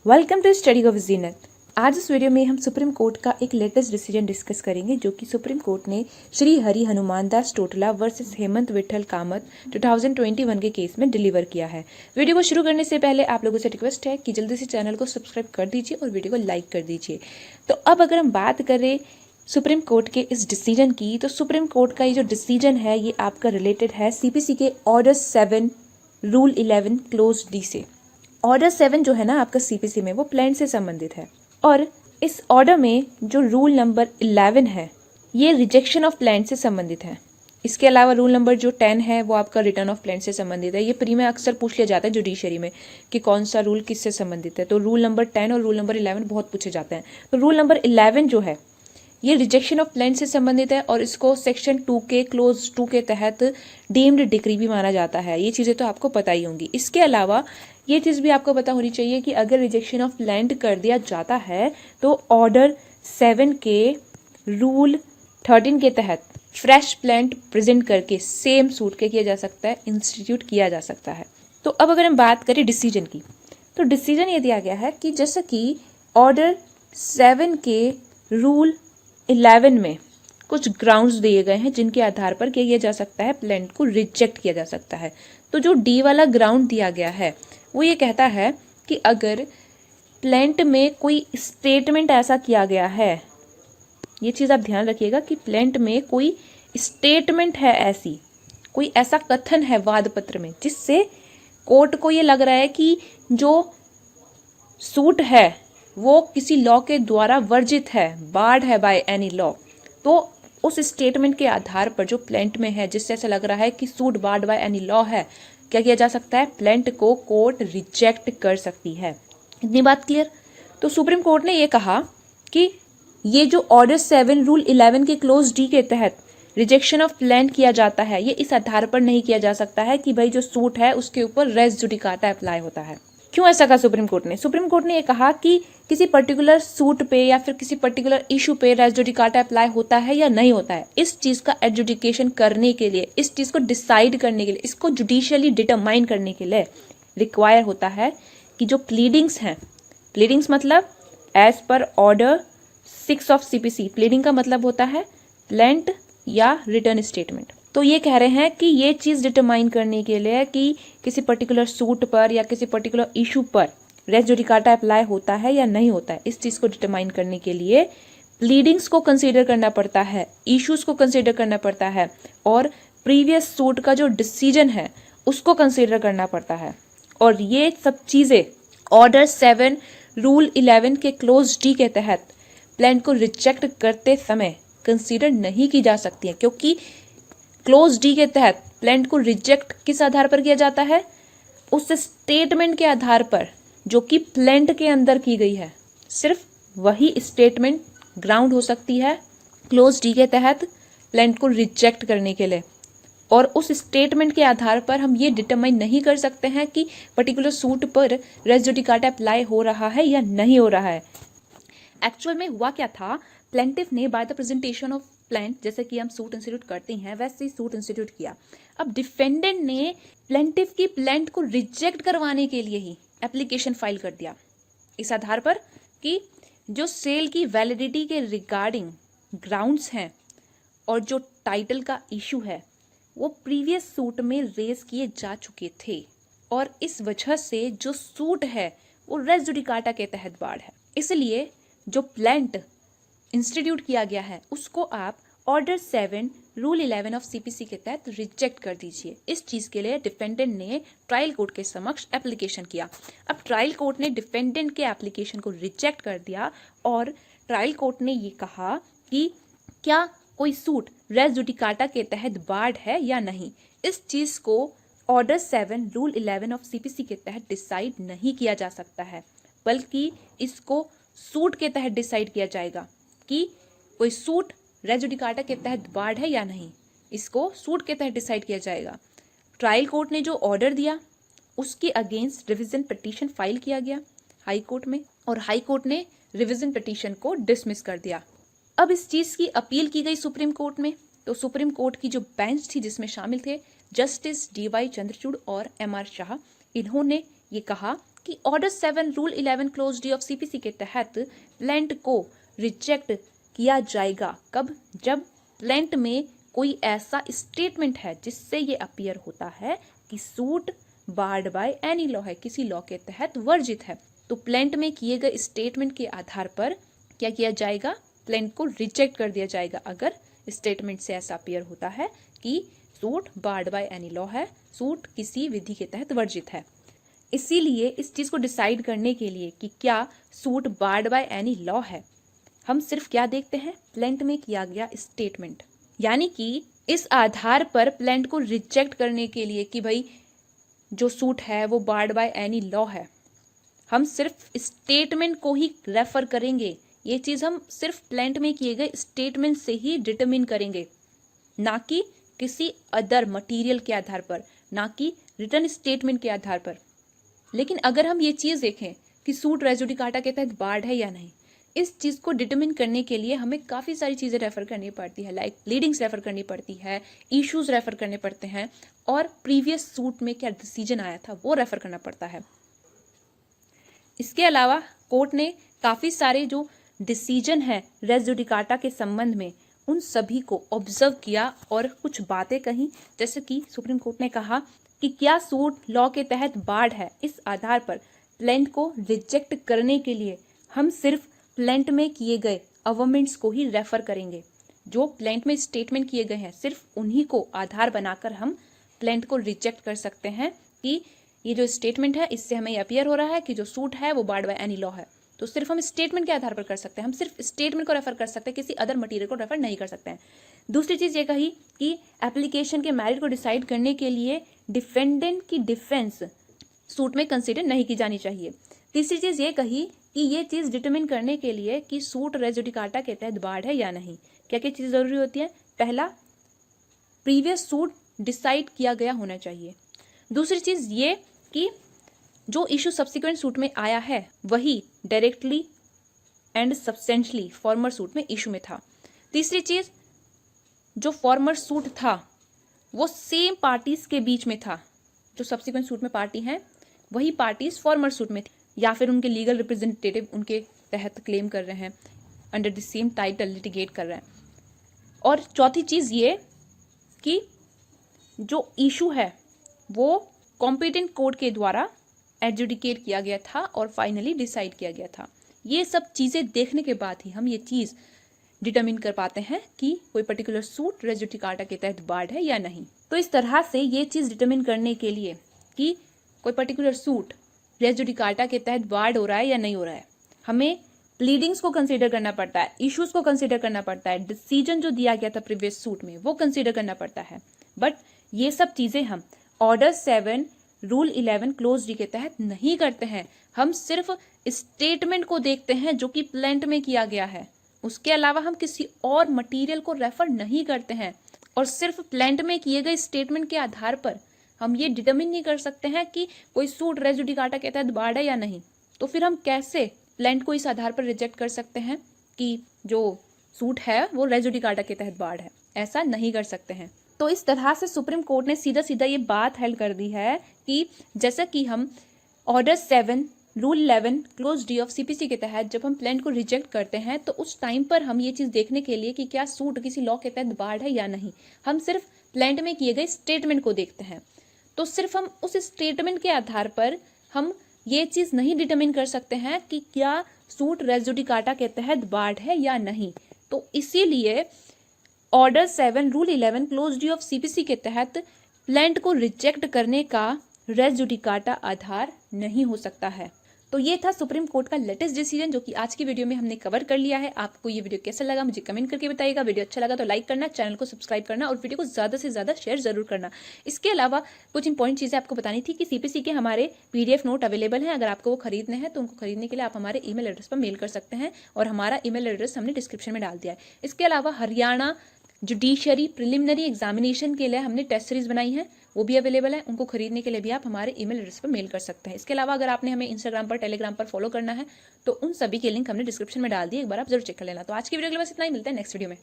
Welcome to study of जीनत। आज इस video में हम सुप्रीम कोर्ट का एक लेटेस्ट डिसीजन डिस्कस करेंगे जो कि सुप्रीम कोर्ट ने श्री हरि हनुमान दास टोटला वर्सेस हेमंत विठल कामत 2021 के केस में डिलीवर किया है। वीडियो को शुरू करने से पहले आप लोगों से रिक्वेस्ट है कि जल्दी से चैनल को सब्सक्राइब कर दीजिए और वीडियो को लाइक कर दीजिए। तो अब अगर हम बात करें सुप्रीम कोर्ट के इस डिसीजन की, तो सुप्रीम कोर्ट का ये जो डिसीजन है ये आपका रिलेटेड है सीपीसी के ऑर्डर 7 रूल 11 क्लोज डी से। ऑर्डर 7 जो है ना आपका सीपीसी में, वो प्लान से संबंधित है और इस ऑर्डर में जो रूल नंबर 11 है ये रिजेक्शन ऑफ प्लान से संबंधित है। इसके अलावा रूल नंबर जो 10 है वो आपका रिटर्न ऑफ प्लान से संबंधित है। ये प्री में अक्सर पूछ लिया जाता है जुडिशरी में कि कौन सा रूल किससे संबंधित है, तो रूल नंबर 10 और रूल नंबर 11 बहुत पूछे जाते हैं। तो रूल नंबर 11 जो है ये रिजेक्शन ऑफ प्लान से संबंधित है और इसको सेक्शन 2 के क्लोज 2 के तहत डीम्ड डिक्री भी माना जाता है। ये चीज़ें तो आपको पता ही होंगी। इसके अलावा ये चीज़ भी आपको पता होनी चाहिए कि अगर रिजेक्शन ऑफ लैंड कर दिया जाता है तो ऑर्डर 7 के रूल 13 के तहत फ्रेश प्लांट प्रेजेंट करके सेम सूट के किया जा सकता है, इंस्टीट्यूट किया जा सकता है। तो अब अगर हम बात करें डिसीजन की, तो डिसीजन ये दिया गया है कि जैसे कि ऑर्डर 7 के रूल 11 में कुछ ग्राउंड्स दिए गए हैं जिनके आधार पर क्या किया जा सकता है, प्लांट को रिजेक्ट किया जा सकता है। तो जो डी वाला ग्राउंड दिया गया है वो ये कहता है कि अगर प्लांट में कोई स्टेटमेंट ऐसा किया गया है, ये चीज़ आप ध्यान रखिएगा कि प्लांट में कोई स्टेटमेंट है, ऐसी कोई ऐसा कथन है वाद पत्र में जिससे कोर्ट को ये लग रहा है कि जो सूट है वो किसी लॉ के द्वारा वर्जित है, बार्ड है बाय एनी लॉ, तो उस स्टेटमेंट के आधार पर जो प्लांट में है जिससे ऐसा लग रहा है कि suit barred by any law है, क्या किया जा सकता है, प्लांट को कोर्ट रिजेक्ट कर सकती है। इतनी बात क्लियर। तो सुप्रीम कोर्ट ने ये कहा कि ये जो ऑर्डर 7 रूल 11 के क्लोज डी के तहत रिजेक्शन ऑफ प्लांट किया जाता है ये इस आधार पर नहीं किया जा सकता है कि भाई जो सूट है उसके ऊपर रेस जुडिकाटा अप्लाई होता है। क्यों ऐसा कहा सुप्रीम कोर्ट ने? सुप्रीम कोर्ट ने ये कहा कि किसी पर्टिकुलर सूट पे या फिर किसी पर्टिकुलर इशू पे रेस जुडिकाटा अप्लाई होता है या नहीं होता है, इस चीज का एडजुडिकेशन करने के लिए, इस चीज को डिसाइड करने के लिए, इसको जुडिशियली डिटरमाइन करने के लिए रिक्वायर होता है कि जो प्लीडिंग्स हैं, प्लीडिंग्स मतलब as per order 6 of CPC, pleading का मतलब होता है प्लांट या रिटर्न स्टेटमेंट। तो ये कह रहे हैं कि ये चीज डिटरमाइन करने के लिए कि किसी पर्टिकुलर सूट पर या किसी पर्टिकुलर इशू पर रेस जुडिकाटा अप्लाई होता है या नहीं होता है, इस चीज को डिटरमाइन करने के लिए प्लीडिंग्स को कंसीडर करना पड़ता है, इश्यूज को कंसीडर करना पड़ता है और प्रीवियस सूट का जो डिसीजन है उसको कंसीडर करना पड़ता है। और ये सब चीजें ऑर्डर 7 रूल 11 के क्लोज डी के तहत प्लान को रिजेक्ट करते समय कंसीडर नहीं की जा सकती है, क्योंकि क्लोज डी के तहत प्लांट को रिजेक्ट किस आधार पर किया जाता है, उस स्टेटमेंट के आधार पर जो कि प्लांट के अंदर की गई है। सिर्फ वही स्टेटमेंट ग्राउंड हो सकती है क्लोज डी के तहत प्लांट को रिजेक्ट करने के लिए, और उस स्टेटमेंट के आधार पर हम ये डिटरमाइन नहीं कर सकते हैं कि पर्टिकुलर सूट पर रेस जुडिकाटा अप्लाई हो रहा है या नहीं हो रहा है। एक्चुअल में हुआ क्या था, प्लेंटिफ ने by the presentation of plant, जैसे कि हम सूट इंस्टीट्यूट करते हैं वैसे ही सूट इंस्टीट्यूट किया। अब डिफेंडेंट ने प्लेंटिफ की प्लांट को रिजेक्ट करवाने के लिए ही एप्लीकेशन फाइल कर दिया, इस आधार पर कि जो सेल की वैलिडिटी के रिगार्डिंग ग्राउंड्स हैं और जो टाइटल का इशू है वो प्रीवियस सूट में रेज किए जा चुके थे और इस वजह से जो सूट है वो रेस जुडिकाटा के तहत बार्ड है। इसलिए जो प्लांट इंस्टीट्यूट किया गया है उसको आप ऑर्डर 7 रूल 11 ऑफ सीपीसी के तहत रिजेक्ट कर दीजिए। इस चीज के लिए डिफेंडेंट ने ट्रायल कोर्ट के समक्ष एप्लीकेशन किया। अब ट्रायल कोर्ट ने डिफेंडेंट के एप्लीकेशन को रिजेक्ट कर दिया और ट्रायल कोर्ट ने ये कहा कि क्या कोई सूट रेस जुडिकाटा के तहत बार्ड है या नहीं। इस चीज को ऑर्डर 7 रूल 11 ऑफ सीपीसी के तहत डिसाइड नहीं किया जा सकता है, बल्कि इसको सूट के तहत डिसाइड किया जाएगा कि कोई सूट रेस जुडिकाटा के तहत बार्ड है या नहीं। इसको सूट के तहत डिसाइड किया जाएगा। ट्रायल कोर्ट ने जो ऑर्डर दिया उसके अगेंस्ट रिवीजन पिटीशन फाइल किया गया हाई कोर्ट में और हाई कोर्ट ने रिवीजन पिटीशन को डिसमिस कर दिया। अब इस चीज की अपील की गई सुप्रीम कोर्ट में, तो सुप्रीम कोर्ट की जो बेंच थी जिसमें शामिल थे जस्टिस DY चंद्रचूड़ और MR शाह, इन्होंने ये कहा कि order 7 rule 11 close D of CPC के तहत प्लेंट को रिजेक्ट किया जाएगा कब? जब प्लेंट में कोई ऐसा स्टेटमेंट है जिससे ये अपीयर होता है कि suit barred by any law है, किसी लॉ के तहत वर्जित है। तो प्लेंट में किए गए स्टेटमेंट के आधार पर क्या किया जाएगा? प्लेंट को रिजेक्ट कर दिया जाएगा अगर स्टेटमेंट से ऐसा अपीयर होता है कि suit barred by any law है, सूट किसी विधि के तहत वर्जित है। इसीलिए इस चीज को डिसाइड करने के लिए कि क्या suit barred by any law है, हम सिर्फ क्या देखते हैं? प्लेंट में किया गया स्टेटमेंट। यानी कि इस आधार पर प्लेंट को रिजेक्ट करने के लिए कि भाई जो सूट है वो बार्ड बाय एनी लॉ है, हम सिर्फ स्टेटमेंट को ही रेफर करेंगे। ये चीज हम सिर्फ प्लेंट में किए गए स्टेटमेंट से ही डिटरमिन करेंगे, ना कि किसी अदर मटेरियल के आधार पर, ना कि रिटन स्टेटमेंट के आधार पर। लेकिन अगर हम ये चीज देखें कि सूट रेस जुडिकाटा के तहत बार्ड है या नहीं, इस चीज को डिटरमिन करने के लिए हमें काफी सारी चीजें रेफर करनी पड़ती है, लाइक प्लीडिंग्स रेफर करनी पड़ती है, इश्यूज रेफर करने पड़ते हैं, और प्रीवियस सूट में क्या डिसीजन आया था वो रेफर करना पड़ता है। इसके अलावा कोर्ट ने काफी सारे जो डिसीजन है रेस जुडिकाटा के संबंध में उन सभी को ऑब्जर्व किया और कुछ बातें कही, जैसे कि सुप्रीम कोर्ट ने कहा कि क्या सूट लॉ के तहत बार्ड है, इस आधार पर प्लेंट को रिजेक्ट करने के लिए हम सिर्फ प्लेंट में किए गए अवमेंट्स को ही रेफर करेंगे। जो प्लेंट में स्टेटमेंट किए गए हैं सिर्फ उन्हीं को आधार बनाकर हम प्लेंट को रिजेक्ट कर सकते हैं कि ये जो स्टेटमेंट है इससे हमें अपीयर हो रहा है कि जो सूट है वो बार्ड बाय एनी लॉ है। तो सिर्फ हम स्टेटमेंट के आधार पर कर सकते हैं, हम सिर्फ स्टेटमेंट को रेफर कर सकते हैं, किसी अदर मटेरियल को रेफर नहीं कर सकते हैं। दूसरी चीज ये कही कि एप्लीकेशन के मैरिट को डिसाइड करने के लिए डिफेंडेंट की डिफेंस सूट में कंसीडर नहीं की जानी चाहिए। तीसरी चीज ये कही कि ये चीज डिटरमिन करने के लिए कि सूट रेस जुडिकाटा के तहत बार्ड है या नहीं, क्या क्या चीज जरूरी होती है? पहला, प्रीवियस सूट डिसाइड किया गया होना चाहिए। दूसरी चीज ये कि जो इशू सब्सिक्वेंट सूट में आया है वही directly and substantially farmer suit में इशू में था। तीसरी चीज, जो फॉर्मर सूट था वो सेम पार्टीज के बीच में था, जो सब्सिक्वेंट सूट में पार्टी हैं वही पार्टीज फॉर्मर सूट में थी, या फिर उनके लीगल रिप्रेजेंटेटिव उनके तहत क्लेम कर रहे हैं, under the same title litigate कर रहे हैं। और चौथी चीज ये कि जो इशू है वो कॉम्पिटेंट कोर्ट के द्वारा एडजुडिकेट किया गया था और फाइनली डिसाइड किया गया था। ये सब चीजें देखने के बाद ही हम ये चीज डिटरमिन कर पाते हैं कि कोई पर्टिकुलर सूट रेस जुडिकाटा के तहत बार्ड है या नहीं। तो इस तरह से ये चीज डिटरमिन करने के लिए कि कोई पर्टिकुलर सूट रेस जुडिकाटा के तहत बार्ड हो रहा है या नहीं हो रहा है, हमें प्लीडिंग्स को कंसीडर करना पड़ता है, इश्यूज को कंसीडर करना पड़ता है, डिसीजन जो दिया गया था प्रीवियस सूट में वो कंसीडर करना पड़ता है। बट ये सब चीजें हम ऑर्डर 7 रूल 11 क्लोज डी के तहत नहीं करते हैं। हम सिर्फ स्टेटमेंट को देखते हैं जो कि प्लेंट में किया गया है, उसके अलावा हम किसी और मटेरियल को रेफर नहीं करते हैं। और सिर्फ प्लेंट में किए गए स्टेटमेंट के आधार पर हम ये डिटरमिन नहीं कर सकते हैं कि कोई सूट रेस जुडिकाटा के तहत बार्ड है या नहीं। तो फिर हम कैसे प्लेंट को इस आधार पर रिजेक्ट कर सकते हैं कि जो सूट है वो रेस जुडिकाटा के तहत बार्ड है? ऐसा नहीं कर सकते हैं। तो इस तरह से सुप्रीम कोर्ट ने सीधा सीधा ये बात हेल्ड कर दी है कि जैसा कि हम order 7 rule 11 close D of CPC के तहत जब हम प्लेंट को रिजेक्ट करते हैं तो उस टाइम पर हम ये चीज देखने के लिए कि क्या सूट किसी लॉ के तहत बार्ड है या नहीं, हम सिर्फ प्लेंट में किए गए स्टेटमेंट को देखते हैं। तो सिर्फ हम उस स्टेटमेंट के आधार पर हम ये चीज नहीं डिटरमिन कर सकते हैं कि क्या सूट रेस जुडिकाटा के तहत बार्ड है या नहीं। तो इसीलिए order 7 rule 11 close D of CPC के तहत प्लेंट को रिजेक्ट करने का रेस जुडिकाटा आधार नहीं हो सकता है। तो ये था सुप्रीम कोर्ट का लेटेस्ट डिसीजन जो कि आज की वीडियो में हमने कवर कर लिया है। आपको ये वीडियो कैसा लगा मुझे कमेंट करके बताइएगा। वीडियो अच्छा लगा तो लाइक करना, चैनल को सब्सक्राइब करना और वीडियो को ज्यादा से ज्यादा शेयर जरूर करना। इसके अलावा कुछ इंपॉर्टेंट चीजें आपको बतानी थी कि सीपीसी के हमारे पीडीएफ नोट अवेलेबल हैं। अगर आपको वो खरीदने हैं तो उनको खरीदने के लिए आप हमारे ईमेल एड्रेस पर मेल कर सकते हैं और हमारा ईमेल एड्रेस हमने डिस्क्रिप्शन में डाल दिया है। इसके अलावा हरियाणा जुडिशरी प्रिलिमिनरी एग्जामिनेशन के लिए हमने टेस्ट सीरीज बनाई है, वो भी अवेलेबल है। उनको खरीदने के लिए भी आप हमारे ईमेल एड्रेस पर मेल कर सकते हैं। इसके अलावा अगर आपने हमें इंस्टाग्राम पर, टेलीग्राम पर फॉलो करना है तो उन सभी के लिंक हमने डिस्क्रिप्शन में डाल दिए, एक बार आप जरूर चेक कर लेना। तो आज की वीडियो के लिए बस इतना ही, मिलते हैं नेक्स्ट वीडियो में।